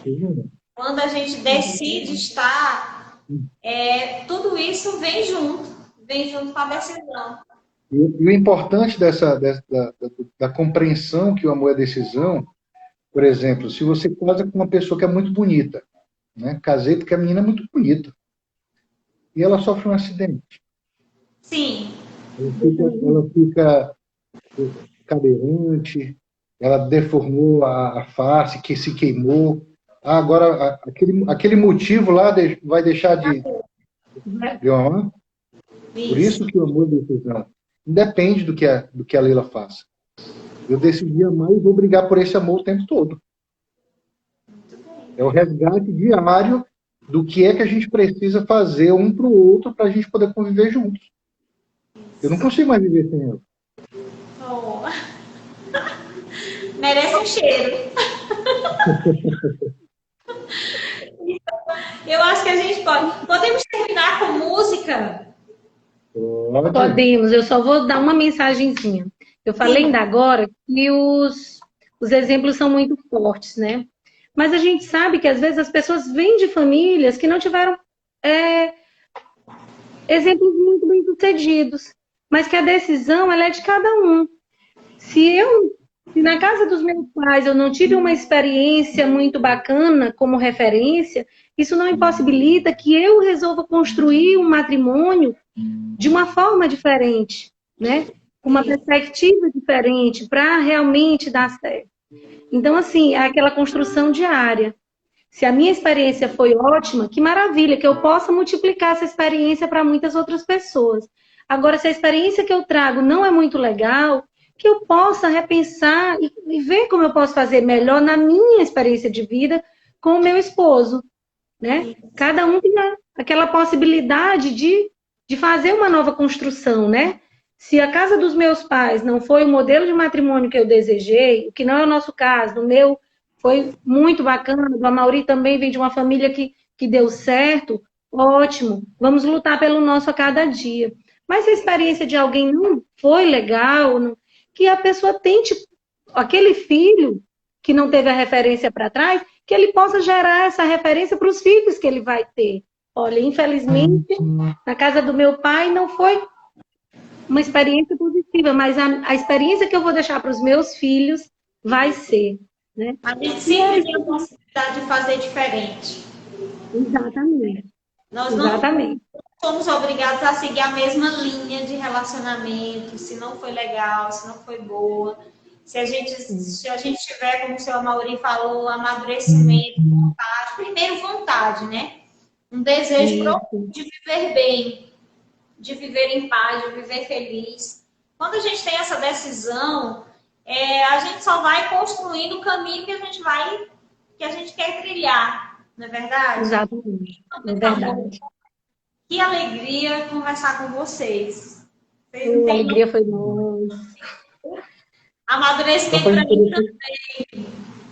Quando a gente decide estar, tudo isso vem junto com a decisão. E o importante da compreensão que o amor é decisão, por exemplo, se você casa com uma pessoa que é muito bonita, né? Casei porque a menina é muito bonita. E ela sofre um acidente. Sim. Ela fica cadeirante, ela deformou a face, que se queimou. Agora, aquele motivo lá vai deixar de amar? Por isso que o amor é decisão. Independe do que a Leila faça. Eu decidi amar e vou brigar por esse amor o tempo todo. É o resgate diário do que é que a gente precisa fazer um para o outro para a gente poder conviver juntos. Eu não consigo mais viver sem ela. Oh. Merece um cheiro. Eu acho que a gente podemos terminar com música? Podemos, eu só vou dar uma mensagenzinha. Eu falei ainda agora que os exemplos são muito fortes, né? Mas a gente sabe que às vezes as pessoas vêm de famílias que não tiveram exemplos muito bem sucedidos, mas que a decisão ela é de cada um. Se na casa dos meus pais eu não tive uma experiência muito bacana como referência, isso não impossibilita que eu resolva construir um matrimônio de uma forma diferente, né? Com uma perspectiva diferente para realmente dar certo. Então, assim, é aquela construção diária. Se a minha experiência foi ótima, que maravilha, que eu possa multiplicar essa experiência para muitas outras pessoas. Agora, se a experiência que eu trago não é muito legal, que eu possa repensar e ver como eu posso fazer melhor na minha experiência de vida com o meu esposo, né? Cada um tem aquela possibilidade de fazer uma nova construção, né? Se a casa dos meus pais não foi o modelo de matrimônio que eu desejei, o que não é o nosso caso, o meu foi muito bacana, o Amaury também vem de uma família que deu certo, ótimo, vamos lutar pelo nosso a cada dia. Mas se a experiência de alguém não foi legal, que a pessoa tente, aquele filho que não teve a referência para trás, que ele possa gerar essa referência para os filhos que ele vai ter. Olha, infelizmente, na casa do meu pai não foi uma experiência positiva, mas a experiência que eu vou deixar para os meus filhos vai ser. Né? A gente sempre tem a possibilidade de fazer diferente. Exatamente. Nós não somos obrigados a seguir a mesma linha de relacionamento, se não foi legal, se não foi boa. Se a gente tiver, como o seu Amaury falou, amadurecimento, vontade, primeiro vontade, né? Um desejo profundo de viver bem, de viver em paz, de viver feliz. Quando a gente tem essa decisão, a gente só vai construindo o caminho que a gente quer trilhar, não é verdade? Exatamente, é verdade. Que alegria conversar com vocês. A alegria foi nossa. Amadurecimento para mim também.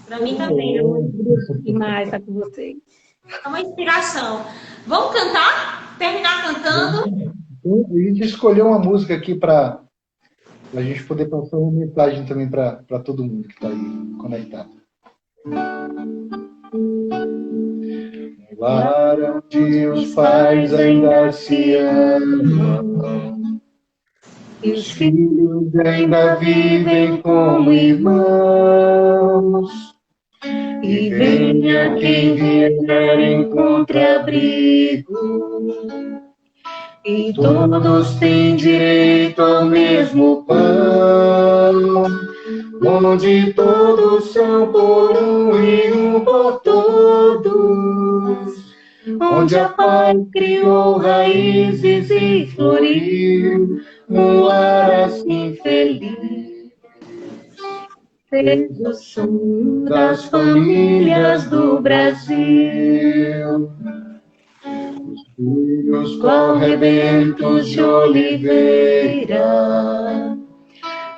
Para mim também. Demais estar com vocês. É uma inspiração. Vamos cantar? Terminar cantando? A gente escolheu uma música aqui para a gente poder passar uma mensagem também para todo mundo que está aí conectado. Lar onde os pais ainda se amam E os filhos ainda vivem como irmãos. E venha quem vier, encontre abrigo. E todos têm direito ao mesmo pão, onde todos são por um e um por todos, onde a paz criou raízes e floriu um lar assim feliz. Seja o som das famílias do Brasil, os corredentos de oliveira,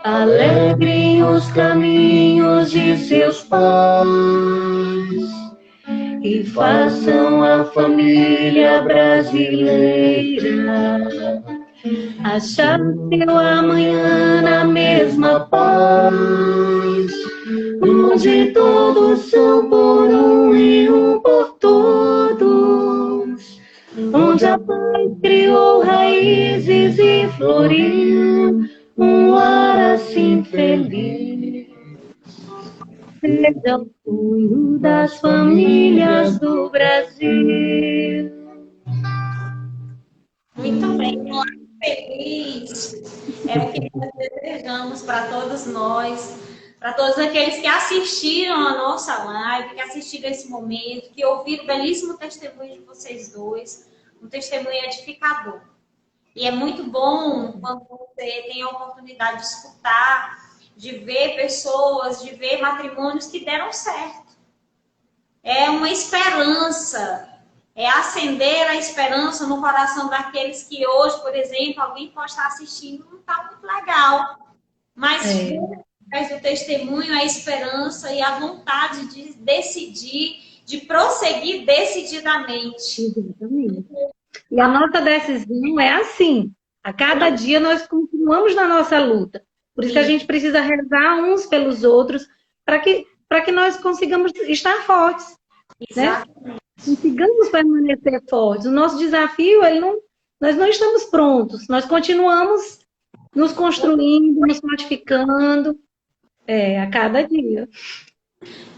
alegrem os caminhos de seus pais e façam a família brasileira achar seu amanhã na mesma paz, onde todos são por um e um por todos, onde a paz criou raízes e floriu um lar assim feliz. Seja o sonho das famílias do Brasil. Muito bem, um lar feliz é o que nós desejamos para todos nós, para todos aqueles que assistiram a nossa live, que assistiram esse momento, que ouviram o belíssimo testemunho de vocês dois, um testemunho edificador. E é muito bom quando você tem a oportunidade de escutar, de ver pessoas, de ver matrimônios que deram certo. É uma esperança, é acender a esperança no coração daqueles que hoje, por exemplo, alguém pode estar assistindo, não está muito legal. Mas através do testemunho, a esperança e a vontade de decidir, de prosseguir decididamente. Exatamente. E a nossa decisão é assim. A cada dia nós continuamos na nossa luta. Por isso que a gente precisa rezar uns pelos outros para que nós consigamos estar fortes. Né? Consigamos permanecer fortes. O nosso desafio, nós não estamos prontos. Nós continuamos nos construindo, nos fortificando a cada dia.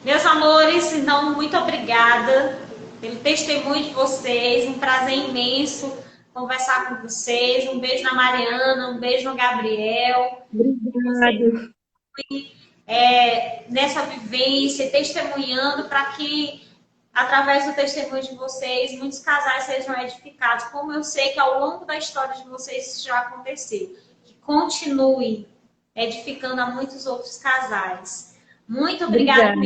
Meus amores, então, muito obrigada pelo testemunho de vocês. Um prazer imenso conversar com vocês. Um beijo na Mariana, um beijo no Gabriel. Obrigada. Nessa vivência, testemunhando para que, através do testemunho de vocês, muitos casais sejam edificados, como eu sei que ao longo da história de vocês isso já aconteceu. Que continue edificando a muitos outros casais. Muito obrigada.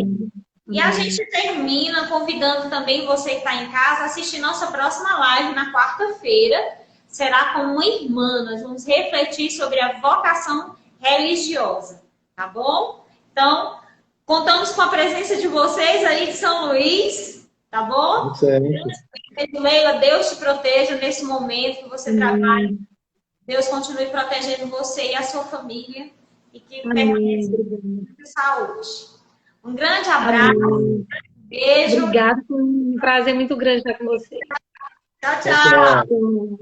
E a gente termina convidando também você que está em casa a assistir nossa próxima live na quarta-feira. Será com uma irmã. Nós vamos refletir sobre a vocação religiosa. Tá bom? Então, contamos com a presença de vocês aí de São Luís. Tá bom? Leila, Deus te proteja nesse momento que você trabalha. Deus continue protegendo você e a sua família. E que permaneça com saúde. Um grande abraço. Um beijo. Obrigada, foi um prazer muito grande estar com você. Tchau, tchau.